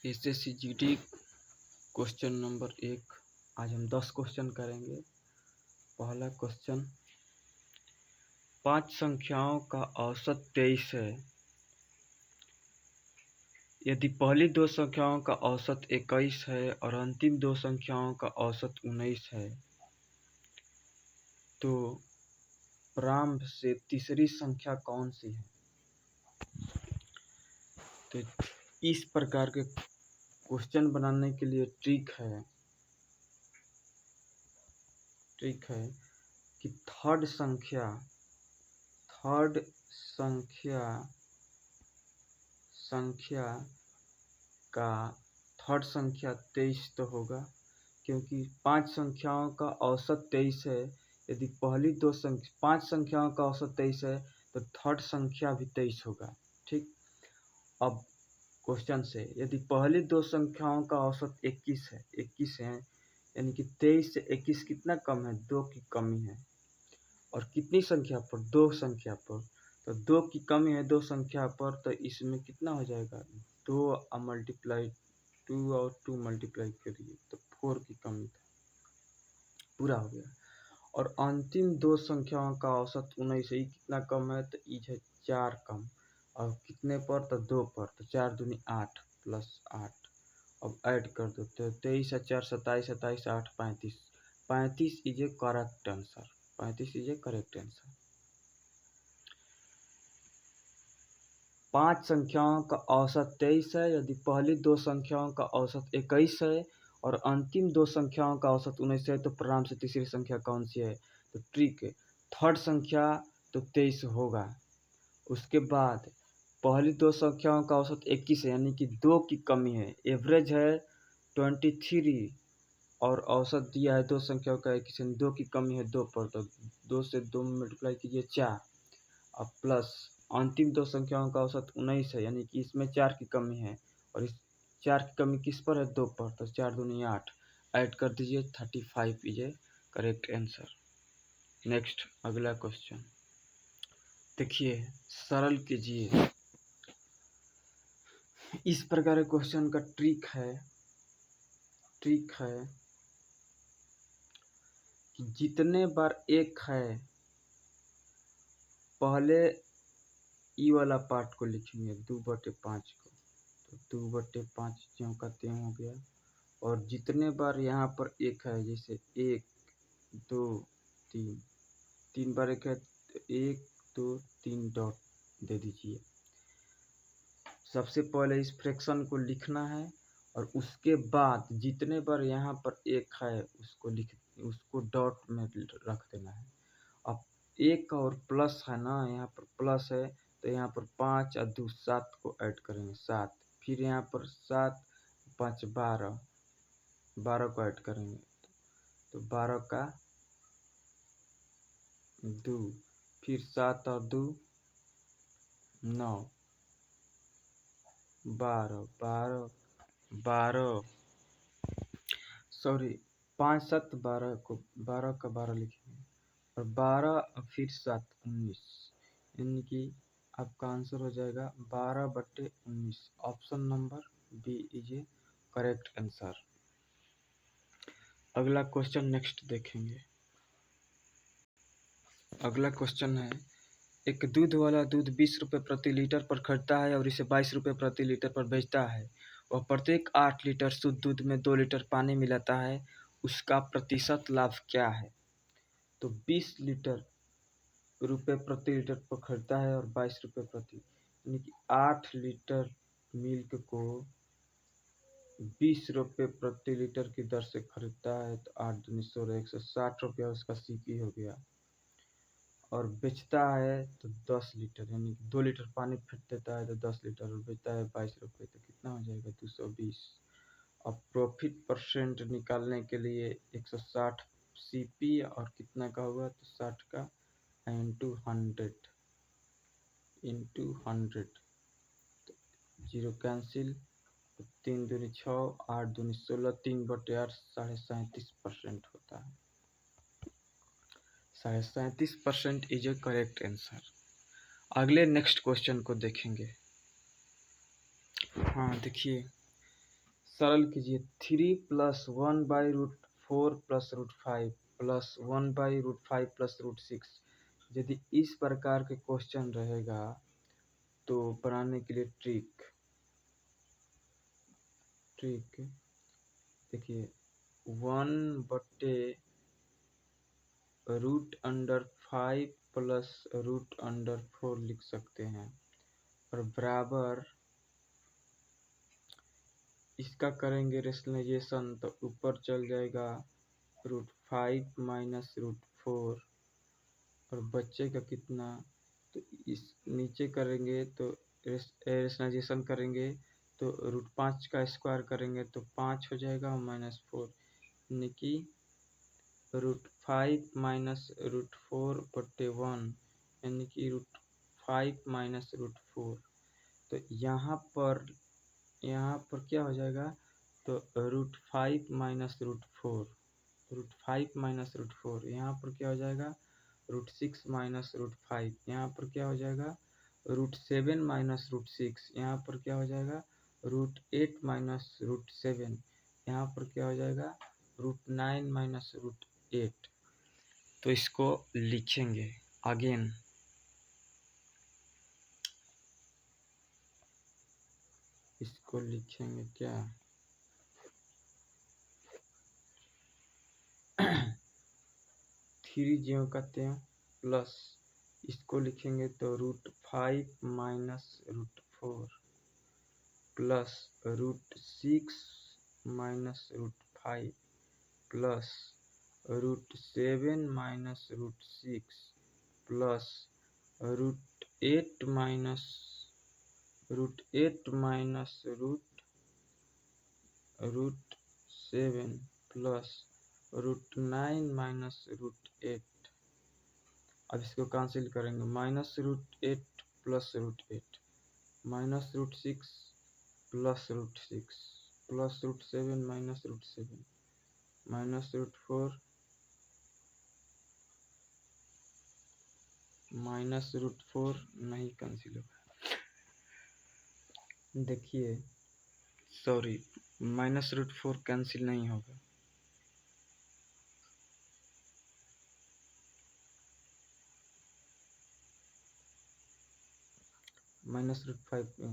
SSC GD question number 1। आज हम 10 question करेंगे। पहला क्वेश्चन, 5 संख्याओं का औसत 23 है। यदि पहली 2 संख्याओं का औसत 21 है और अंतिम 2 संख्याओं का औसत 19 है, तो प्रारंभ से तीसरी संख्या कौन सी है? तो इस प्रकार के क्वेश्चन बनाने के लिए ट्रिक है कि थर्ड संख्या 23 तो होगा, क्योंकि 5 संख्याओं का औसत 23 है। यदि पहली 5 संख्याओं का औसत 23 है तो थर्ड संख्या भी 23 होगा। ठीक। अब क्वेश्चन से, यदि पहली 2 संख्याओं का औसत 21 है, यानी कि 23 से 21 कितना कम है? 2 की कमी है। और कितनी संख्या पर? 2 संख्या पर। तो 2 की कमी है 2 संख्या पर, तो इसमें कितना हो जाएगा? 2 मल्टीप्लाई 2 और 2 मल्टीप्लाई करिए तो 4 की कमी था, पूरा हो गया। और अंतिम 2 संख्याओं का औसत 19 है। कितना कम है? तो इज है 4 कम। और कितने पर? तो 2 पर। तो 4 दूनी 8 प्लस 8। अब ऐड कर दो तो 23 और 4 27, 27 8 35। 35 is a correct answer. 35 is a correct answer. 5 संख्याओं का औसत 23 है। यदि पहली 2 संख्याओं का औसत 21 है और अंतिम 2 संख्याओं का औसत 19 है, तो प्रारंभ से तीसरी संख्या कौन सी है? तो ट्रिक है, थर्ड संख्या तो 23 होगा। उसके बाद पहली 2 संख्याओं का औसत 21 है, यानी कि 2 की कमी है। एवरेज है 23 और औसत दिया है 2 संख्याओं का 21, 2 की कमी है 2 पर। तो 2 से 2 मल्टीप्लाई कीजिए 4। अब प्लस अंतिम 2 संख्याओं का औसत 19 है, यानी कि इसमें 4 की कमी है। और इस 4 की कमी किस पर है? 2 पर। तो 4 दूनी 8। ऐड कर दीजिए 35 is a correct answer. Next, अगला क्वेश्चन देखिए, सरल कीजिए। इस प्रकार के क्वेश्चन का ट्रिक है कि जितने बार एक है, पहले ई वाला पार्ट को लिखेंगे 2/5 को। तो 2/5 ज्यों का त्यों हो गया। और जितने बार यहाँ पर एक है, जैसे 1 2 3, 3 बार एक है तो 1 2 3 डॉट दे दीजिए। सबसे पहले इस फ्रैक्शन को लिखना है और उसके बाद जितने बार यहाँ पर एक है उसको डॉट में रख देना है। अब 1 और प्लस है ना, यहाँ पर प्लस है तो यहाँ पर 5 और 2 7 को ऐड करेंगे 7। फिर यहाँ पर 7 5 12 को ऐड करेंगे तो 12 का 2। फिर 7 और 2 9 12 सॉरी 5 7 12 को 12 का 12 लिखेंगे और 12 फिर 7 19, यानी कि आपका आंसर हो जाएगा 12/19। Option number B is a correct answer. अगला क्वेश्चन नेक्स्ट देखेंगे। अगला क्वेश्चन है, एक दूध वाला दूध 20 रुपये प्रति लीटर पर खरीदता है और इसे 22 रुपये प्रति लीटर पर बेचता है। वह प्रत्येक 8 लीटर शुद्ध दूध में 2 लीटर पानी मिलाता है। उसका प्रतिशत लाभ क्या है? तो 20 रुपये प्रति लीटर पर खरीदता है और 22 रुपये प्रति, यानी कि 8 लीटर मिल्क को 20 रुपये प्रति लीटर की दर से खरीदता है। तो 8 दूनी 16, 160 रुपया उसका सीपी हो गया। और बेचता है तो 10 लीटर, यानी कि 2 लीटर पानी फेंक देता है तो 10 लीटर, और बेचता है 22 रुपये, तो कितना हो जाएगा? 220। अब प्रॉफिट परसेंट निकालने के लिए 160 सीपी और कितना का होगा? तो 60 का इंटू 100 तो 0 कैंसिल। 3 दूनी 6, 8 दूनी 16, 3/8 37% होता है। 37% इज ए करेक्ट आंसर। अगले नेक्स्ट क्वेश्चन को देखेंगे। हाँ देखिए, सरल कीजिए। 3+1/√4 + √5 + 1/√5 + √6। यदि इस प्रकार के क्वेश्चन रहेगा तो बनाने के लिए ट्रिक देखिए, 1/√5 + √4 लिख सकते हैं और बराबर इसका करेंगे रेशनलाइजेशन तो ऊपर चल जाएगा √5 - √4 और बच्चेगा कितना, तो इस नीचे करेंगे तो रेशनलाइजेशन करेंगे तो √5 का स्क्वायर करेंगे तो 5 हो जाएगा -4, यानी कि √5 - √4/1 यानी कि √5 - √4। तो यहाँ पर क्या हो जाएगा, तो √5 - √4, √5 - √4 यहाँ पर क्या हो जाएगा, √6 - √5 यहाँ पर क्या हो जाएगा, √7 - √6 यहाँ पर क्या हो जाएगा, √8 - √7 यहाँ पर क्या हो जाएगा, √9 - √8। तो इसको लिखेंगे अगेन। इसको लिखेंगे क्या, 3 ज्यों का त्यों प्लस इसको लिखेंगे तो √5 - √4 प्लस √6 - √5 प्लस √7 - √6 प्लस √8 - √7 प्लस √9 - √8। अब इसको कैंसिल करेंगे, -√8 प्लस √8 -√6 प्लस √6 प्लस √7 -√7 -√4 -√4 नहीं कैंसिल होगा। देखिए सॉरी, -√4 कैंसिल नहीं होगा। -√5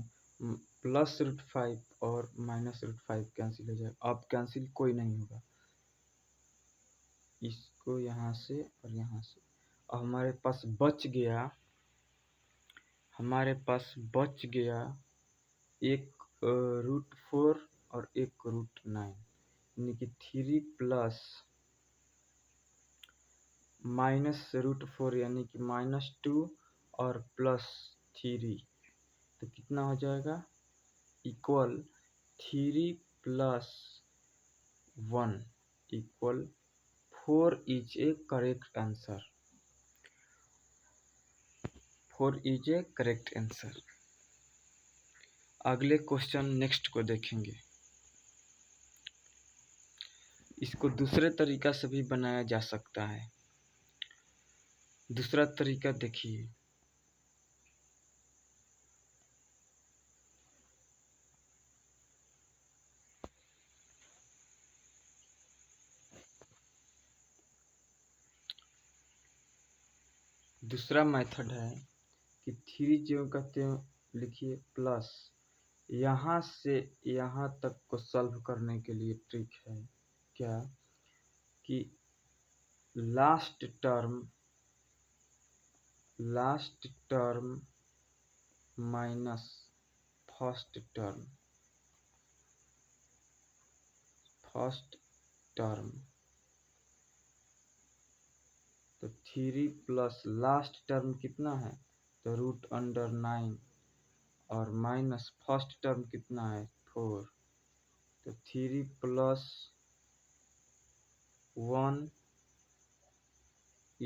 प्लस √5 और -√5 कैंसिल हो जाएगा। अब कैंसिल कोई नहीं होगा, इसको यहाँ से और यहाँ से। अब हमारे पास बच गया एक √4 और एक √9, यानी कि 3 प्लस -√4 यानी कि -2 और प्लस 3, तो कितना हो जाएगा, equal 3 + 1 = 4 is a correct answer. 4 is a correct answer. अगले क्वेश्चन नेक्स्ट को देखेंगे। इसको दूसरे तरीका से भी बनाया जा सकता है। दूसरा तरीका देखिए, दूसरा मेथड है कि 3 ज्यों का त्यों लिखिए प्लस यहाँ से यहाँ तक को सॉल्व करने के लिए ट्रिक है क्या, कि last term minus first term, तो 3 प्लस लास्ट टर्म कितना है, तो √9 और माइनस फर्स्ट टर्म कितना है, 4, तो 3 + 1 =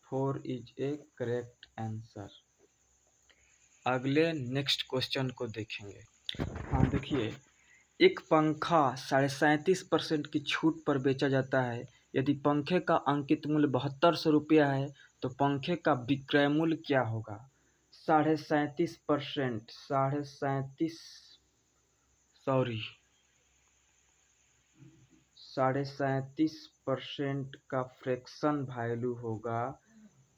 4 इज ए करेक्ट आंसर। अगले नेक्स्ट क्वेश्चन को देखेंगे। हाँ देखिए, एक पंखा 37.5% की छूट पर बेचा जाता है। यदि पंखे का अंकित मूल्य 7200 रुपया है तो पंखे का विक्रय मूल्य क्या होगा। 37.5%, 37% का फ्रैक्शन वैल्यू होगा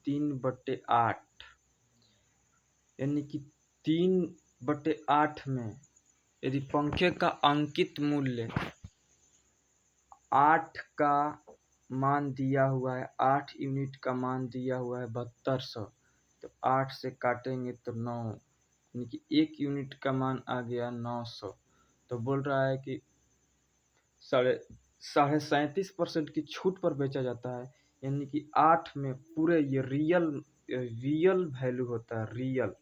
3/8, यानी कि 3/8 में यदि पंखे का अंकित मूल्य 8 का मान दिया हुआ है, 8 यूनिट का मान दिया हुआ है 7200, तो 8 से काटेंगे तो 9, यानी कि 1 यूनिट का मान आ गया 900। तो बोल रहा है कि 37% की छूट पर बेचा जाता है, यानी कि 8 में पूरे ये रियल वैल्यू होता है, रियल।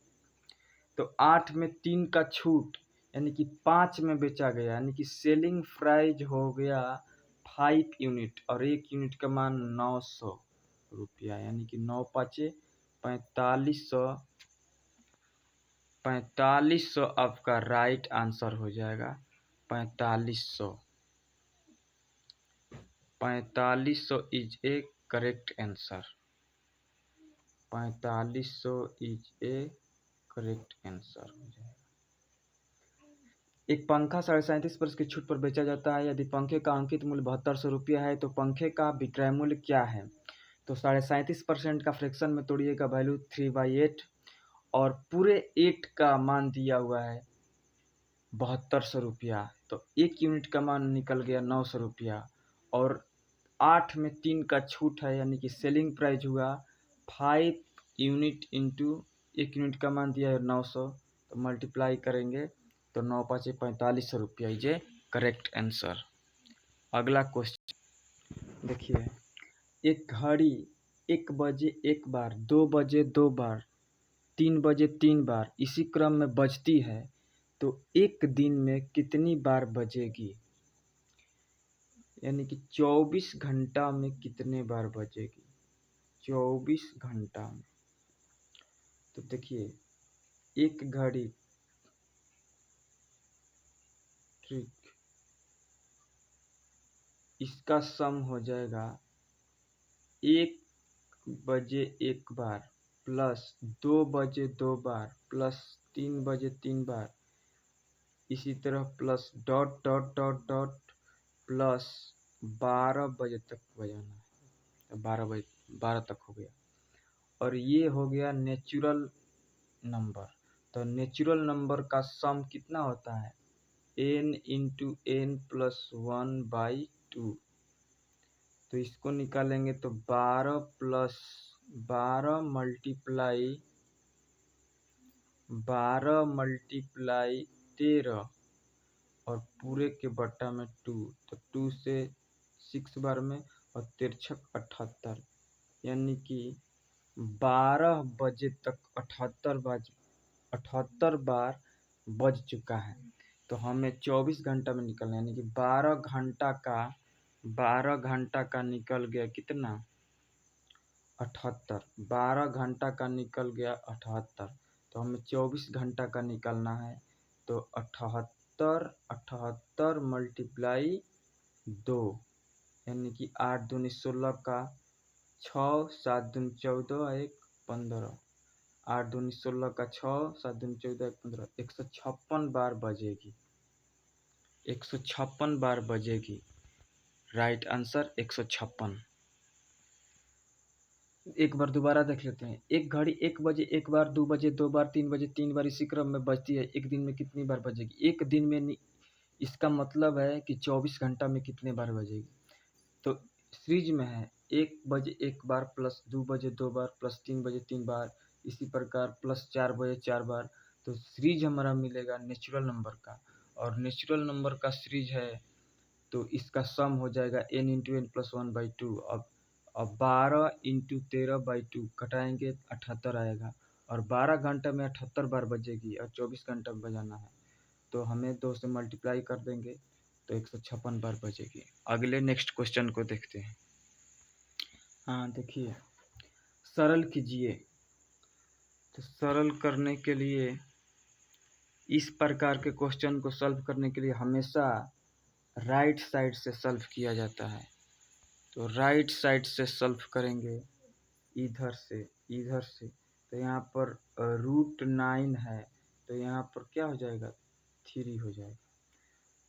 तो 8 में 3 का छूट यानी कि 5 में बेचा गया, यानी कि सेलिंग प्राइस हो गया 5 यूनिट और 1 यूनिट का मान 900 रुपया, यानी कि 9 पाँचे 4500। 4500 आपका राइट आंसर हो जाएगा। 4500 is a correct answer. 4500 is a correct answer हो जाएगा। एक पंखा 37.5% की छूट पर बेचा जाता है। यदि पंखे का अंकित मूल्य 7200 रुपया है तो पंखे का विक्रय मूल्य क्या है? तो 37.5% का फ्रैक्शन में तोड़िएगा वैल्यू 3/8 और पूरे 8 का मान दिया हुआ है 7200 रुपया, तो 1 यूनिट का मान निकल गया 900 रुपया और 8 में 3 का छूट है, यानी कि सेलिंग प्राइस हुआ 5 यूनिट इंटू 1 यूनिट का मान दिया है 900, तो मल्टीप्लाई करेंगे तो 9 पाँचे 4500 रुपया इज ए करेक्ट आंसर। अगला क्वेश्चन देखिए, एक घड़ी 1 बजे 1 बार, 2 बजे 2 बार, 3 बजे 3 बार इसी क्रम में बजती है, तो एक दिन में कितनी बार बजेगी? यानी कि 24 घंटा में कितने बार बजेगी? 24 घंटा में। तो देखिए, एक घड़ी ट्रिक, इसका सम हो जाएगा 1 बजे 1 बार प्लस 2 बजे 2 बार प्लस 3 बजे 3 बार, इसी तरह plus dot dot dot dot plus 12 बजे तक बजाना है, तो 12 तक हो गया। और ये हो गया नेचुरल नंबर। तो नेचुरल नंबर का सम कितना होता है? n into n plus 1/2। तो इसको निकालेंगे तो 12 प्लस 12 मल्टीप्लाई 13 और पूरे के बट्टा में 2, तो 2 से 6 बार में और 13 78, यानी कि 12 बजे तक 78 बार बज चुका है। तो हमें 24 घंटा में निकलना, यानी कि 12 घंटा का निकल गया कितना? 78। 12 घंटा का निकल गया 78, तो हमें 24 घंटा का निकलना है। तो 78 मल्टीप्लाई 2, यानी कि 8 दूनी 16 का 6, 7 दूनी 14, 1 15, 8 दूनी 16 का 6, 7 दूनी 14, 1 15, 156 बार बजेगी। 156 बार बजेगी। Right answer 156। एक बार दोबारा देख लेते हैं। एक घड़ी 1 बजे 1 बार, 2 बजे 2 बार, 3 बजे 3 बार इसी क्रम में बजती है। एक दिन में कितनी बार बजेगी? एक दिन में इसका मतलब है कि 24 घंटा में कितने बार बजेगी। तो सीरीज में है 1 बजे 1 बार प्लस 2 बजे 2 बार प्लस 3 बजे 3 बार, इसी प्रकार प्लस 4 बजे 4 बार। तो सीरीज हमारा मिलेगा नेचुरल नंबर का, और नेचुरल नंबर का सीरीज है तो इसका सम हो जाएगा n इंटू एन प्लस 1/2। अब 12 इंटू 13/2 घटाएंगे 78 आएगा, और 12 घंटे में 78 बार बजेगी और 24 घंटा में बजाना है, तो हमें 2 से मल्टीप्लाई कर देंगे तो 156 बार बजेगी। अगले नेक्स्ट क्वेश्चन को देखते हैं। हाँ देखिए, सरल कीजिए। तो सरल करने के लिए, इस प्रकार के क्वेश्चन को सॉल्व करने के लिए हमेशा राइट साइड से सॉल्व किया जाता है। तो राइट साइड से सॉल्व करेंगे, इधर से तो यहाँ पर √9 है, तो यहाँ पर क्या हो जाएगा? 3 हो जाएगा।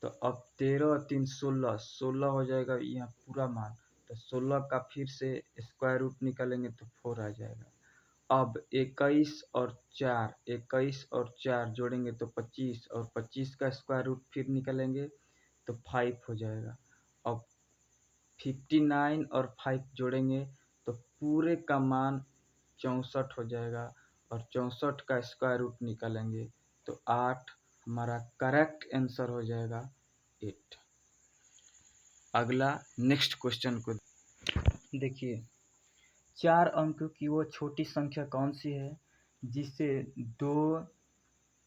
तो अब 13 और 3 16, 16 हो जाएगा यहाँ पूरा मान। तो 16 का फिर से स्क्वायर रूट निकालेंगे तो 4 आ जाएगा। अब 21 और 4 जोड़ेंगे तो 25, और 25 का स्क्वायर रूट फिर निकालेंगे तो 5 हो जाएगा। अब 59 और 5 जोड़ेंगे तो पूरे का मान 64 हो जाएगा, और 64 का स्क्वायर रूट निकालेंगे तो 8। हमारा करेक्ट आंसर हो जाएगा 8। अगला नेक्स्ट क्वेश्चन को देखिए, 4 अंक की वो छोटी संख्या कौन सी है जिसे 2,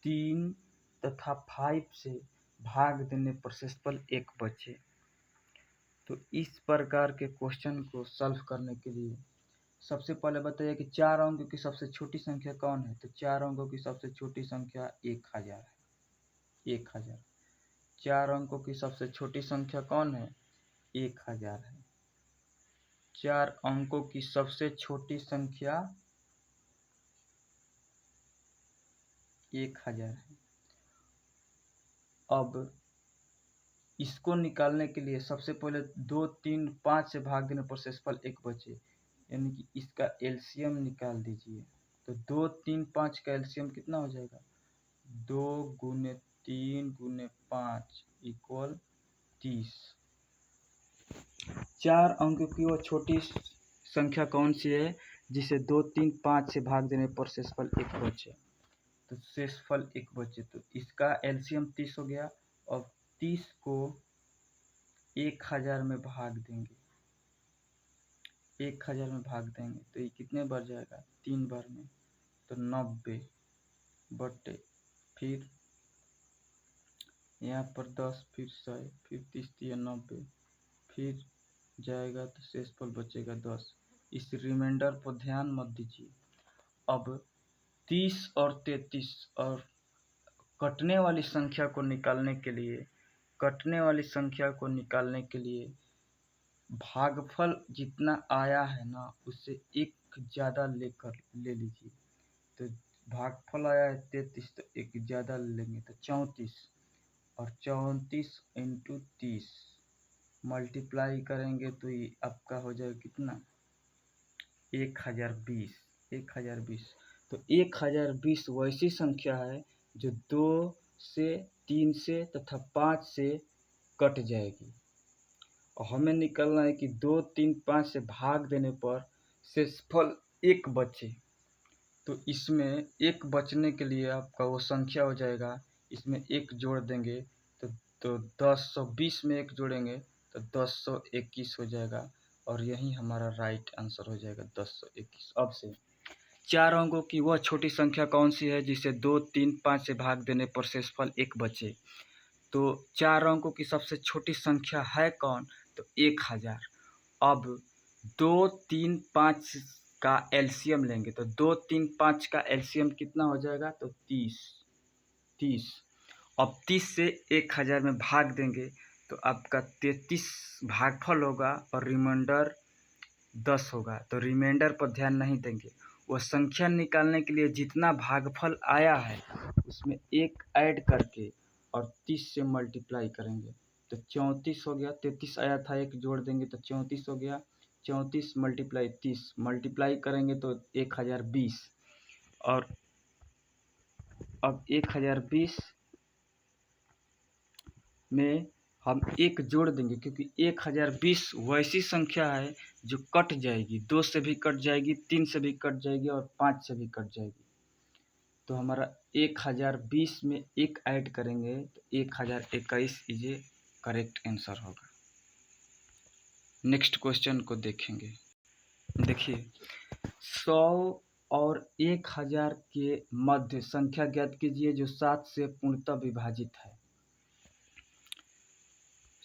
3 तथा 5 से भाग देने पर शेषफल 1 बचे। तो इस प्रकार के क्वेश्चन को सॉल्व करने के लिए सबसे पहले बताइए कि 4 अंकों की सबसे छोटी संख्या कौन है। तो 4 अंकों की सबसे छोटी संख्या 1000 है। 1000। 4 अंकों की सबसे छोटी संख्या कौन है? 1000 है। 4 अंकों की सबसे छोटी संख्या 1000 है। अब इसको निकालने के लिए सबसे पहले 2, 3, 5 से भाग देने पर शेषफल 1 बचे, यानी कि इसका एलसीएम निकाल दीजिए। तो 2, 3, 5 का एलसीएम कितना हो जाएगा? 2 गुने 3 गुने 5 इक्वल 30। 4 अंकों की वो छोटी संख्या कौन सी है जिसे 2, 3, 5 से भाग देने पर शेषफल 1 बचे? तो शेषफल 1 बचे, तो इसका एलसीएम 30 हो गया। और 30 को 1000 में भाग देंगे, 1000 में भाग देंगे तो ये कितने बार जाएगा? 3 बार में। तो 90 बटे फिर यहाँ पर 10, फिर 100, फिर 30, 90, फिर जाएगा तो शेषफल बचेगा 10। इस रिमाइंडर पर ध्यान मत दीजिए। अब 30 और 33 और कटने वाली संख्या को निकालने के लिए भागफल जितना आया है ना उससे एक ज़्यादा ले लीजिए। तो भागफल आया है 33, तो एक ज़्यादा लेंगे तो 34, और 34 इंटू 30 मल्टीप्लाई करेंगे तो ये आपका हो जाएगा कितना? 1020। 1020। तो 1020 वैसी संख्या है जो 2 से, 3 से तथा 5 से कट जाएगी, और हमें निकालना है कि 2, 3, 5 से भाग देने पर शेषफल 1 बचे। तो इसमें 1 बचने के लिए आपका वो संख्या हो जाएगा, इसमें 1 जोड़ देंगे तो 1020 में 1 जोड़ेंगे तो 1021 हो जाएगा, और यही हमारा राइट आंसर हो जाएगा 1021। अब से 4 अंकों की वह छोटी संख्या कौन सी है जिसे 2, 3, 5 से भाग देने पर शेषफल 1 बचे। तो 4 अंकों की सबसे छोटी संख्या है कौन? तो 1000। अब 2, 3, 5 का एलसीएम लेंगे तो 2, 3, 5 का एलसीएम कितना हो जाएगा? तो 30। अब 30 से 1000 में भाग देंगे तो आपका 33 भागफल होगा, और रिमाइंडर 10 होगा। तो रिमाइंडर पर ध्यान नहीं देंगे, वह संख्या निकालने के लिए जितना भागफल आया है उसमें 1 ऐड करके और 30 से मल्टीप्लाई करेंगे तो 34 हो गया। 33 आया था, 1 जोड़ देंगे तो 34 हो गया। 34 मल्टीप्लाई 30 मल्टीप्लाई करेंगे तो 1020, और अब 1020 में हम 1 जोड़ देंगे, क्योंकि 1020 वैसी संख्या है जो कट जाएगी, 2 से भी कट जाएगी, 3 से भी कट जाएगी, और 5 से भी कट जाएगी। तो हमारा 1020 में 1 ऐड करेंगे तो 1021 इज ए करेक्ट आंसर होगा। नेक्स्ट क्वेश्चन को देखेंगे। देखिए, 100 और 1000 के मध्य संख्या ज्ञात कीजिए जो 7 से पूर्णतः विभाजित है।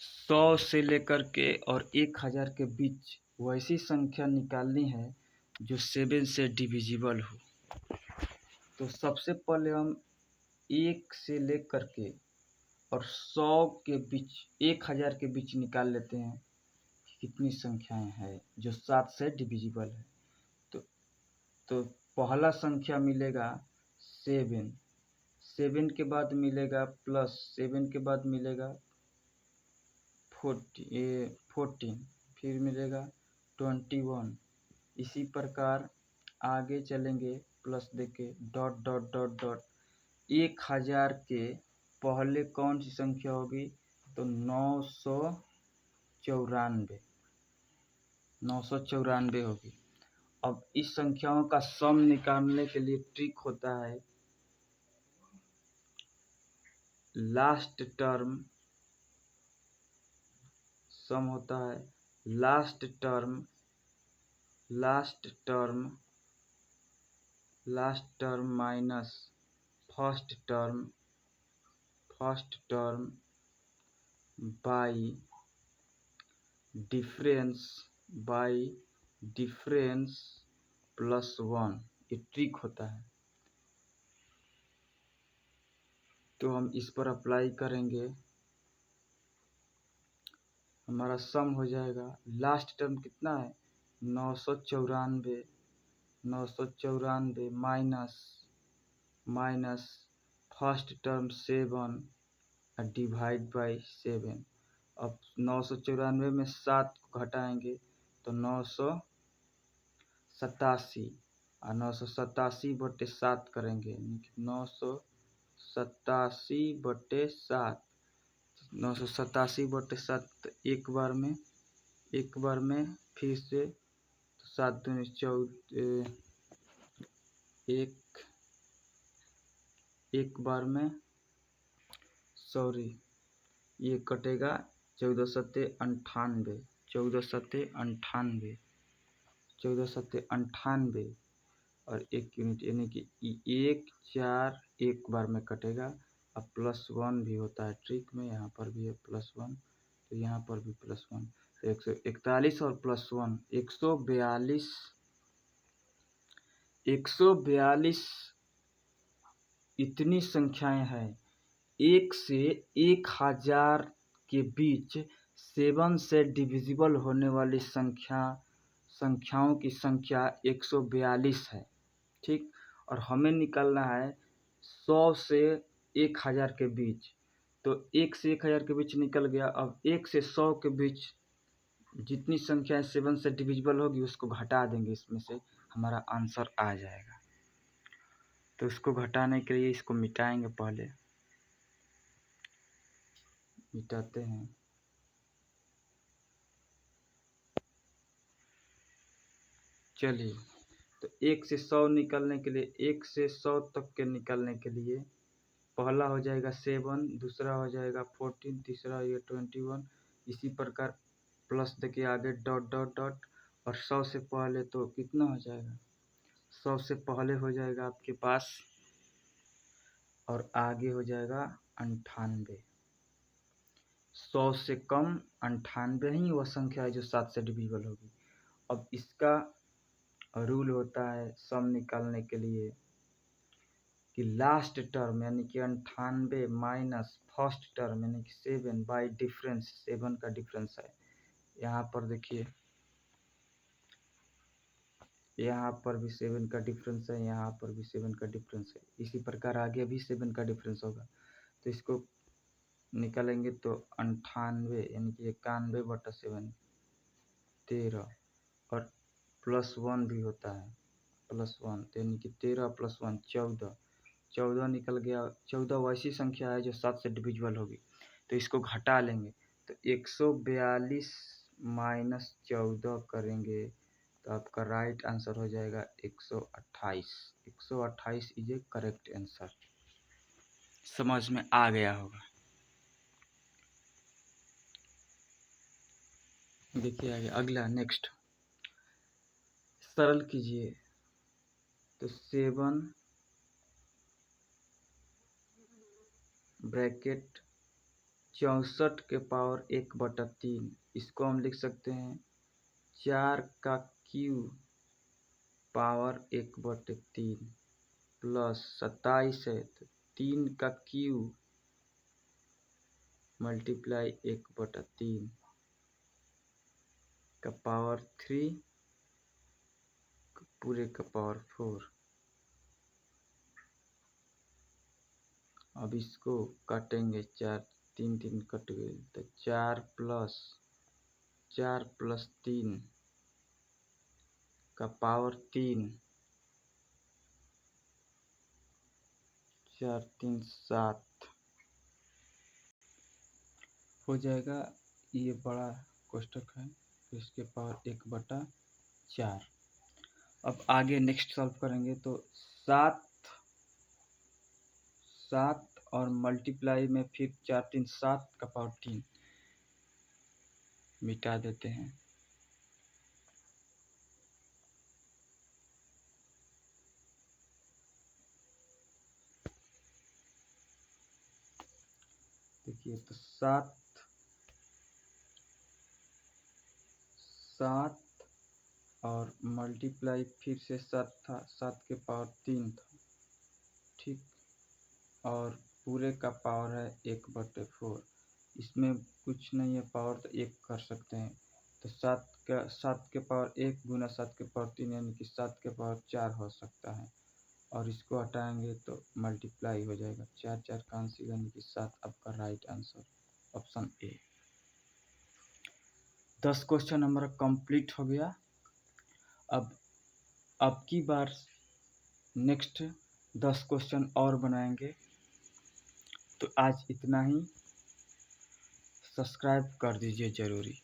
100 से लेकर के और 1000 के बीच वैसी संख्या निकालनी है जो 7 से डिविजिबल हो। तो सबसे पहले हम 1 से लेकर के और 100 के बीच, 1000 के बीच निकाल लेते हैं कितनी संख्याएं हैं जो 7 से डिविजिबल है। तो पहला संख्या मिलेगा 7, 7 के बाद मिलेगा प्लस 7 के बाद मिलेगा 14, फिर मिलेगा 21। इसी प्रकार आगे चलेंगे प्लस देके डॉट डॉट डॉट डॉट 1000 के पहले कौन सी संख्या होगी, तो 994 होगी। अब इस संख्याओं का सम निकालने के लिए ट्रिक होता है, लास्ट टर्म सम होता है last term minus first term by difference plus 1। ये ट्रिक होता है, तो हम इस पर अप्लाई करेंगे। हमारा सम हो जाएगा, लास्ट टर्म कितना है 994 minus first term 7 divide by 7। अब 994 में 7 को घटाएंगे तो 987, और 987/7 करेंगे, 987/7। 987/7 एक बार में फिर से 7 दूनी 14, एक बार में ये कटेगा 1498 और 1 यूनिट, यानी कि 1 4 एक बार में कटेगा। अब +1 भी होता है ट्रिक में, यहाँ पर भी है +1, तो यहाँ पर भी +1, तो 141 और +1 142 इतनी संख्याएं हैं। 1 से 1000 के बीच 7 से डिविजिबल होने वाली संख्याओं की संख्या 142 है, ठीक। और हमें निकालना है 100 से 1000 के बीच, तो 1 से 1000 के बीच निकल गया। अब 1 से 100 के बीच जितनी संख्याएं 7 से डिविजिबल होगी उसको घटा देंगे, इसमें से हमारा आंसर आ जाएगा। तो इसको घटाने के लिए इसको मिटाएंगे, पहले मिटाते हैं। चलिए, तो 1 से 100 निकलने के लिए, 1 से 100 तक के निकलने के लिए पहला हो जाएगा 7, दूसरा हो जाएगा 14, तीसरा ये 21। इसी प्रकार प्लस देके आगे डॉट डॉट डॉट, और 100 से पहले तो कितना हो जाएगा, 100 से पहले हो जाएगा आपके पास, और आगे हो जाएगा 98। 100 से कम 98 ही वह संख्या है जो 7 से डिविजिबल होगी। अब इसका रूल होता है सम निकालने के लिए कि लास्ट टर्म यानी कि 98 माइनस फर्स्ट टर्म यानी कि 7 बाई डिफरेंस, 7 का डिफरेंस है। यहाँ पर देखिए, यहाँ पर भी 7 का डिफरेंस है, यहाँ पर भी 7 का डिफरेंस है। इसी प्रकार आगे भी 7 का डिफरेंस होगा, तो इसको निकालेंगे तो 98 यानी कि 91/7 13, और +1 भी होता है, +1 यानी कि 13 + 1 14 निकल गया। 14 वैसी संख्या है जो 7 से डिविजिबल होगी, तो इसको घटा लेंगे, तो 142 माइनस 14 करेंगे तो आपका राइट आंसर हो जाएगा 128। 128 इज ए करेक्ट आंसर। समझ में आ गया होगा। देखिए आगे अगला नेक्स्ट सरल कीजिए, तो 7 ब्रैकेट 64 के पावर 1/3, इसको हम लिख सकते हैं 4 का क्यूब पावर 1/3 प्लस 27 है तो 3 का क्यूब मल्टीप्लाई 1/3 का पावर 3 पूरे का पावर 4। अब इसको काटेंगे 4 तीन तीन कट गए तो 4 + 3 का पावर 3, 4 3 7 हो जाएगा। ये बड़ा कोष्ठक है, इसके पावर 1/4। अब आगे नेक्स्ट सॉल्व करेंगे तो 7 और मल्टीप्लाई में फिर 4 3 7 का पावर 3 मिटा देते हैं। देखिए तो 7 और मल्टीप्लाई फिर से 7 था, 7 के पावर 3 था, ठीक। और पूरे का पावर है 1/4। इसमें कुछ नहीं है पावर, तो 1 कर सकते हैं। तो 7 के पावर 1 गुना 7 के पावर 3 यानी कि 7 के पावर 4 हो सकता है। और इसको हटाएंगे तो मल्टीप्लाई हो जाएगा, 4 4 कैंसिल यानी कि 7 आपका right answer option A. 10 question हमारा कंप्लीट हो गया। अब की बार नेक्स्ट 10 क्वेश्चन और बनाएंगे। तो आज इतना ही। सब्सक्राइब कर दीजिए ज़रूरी।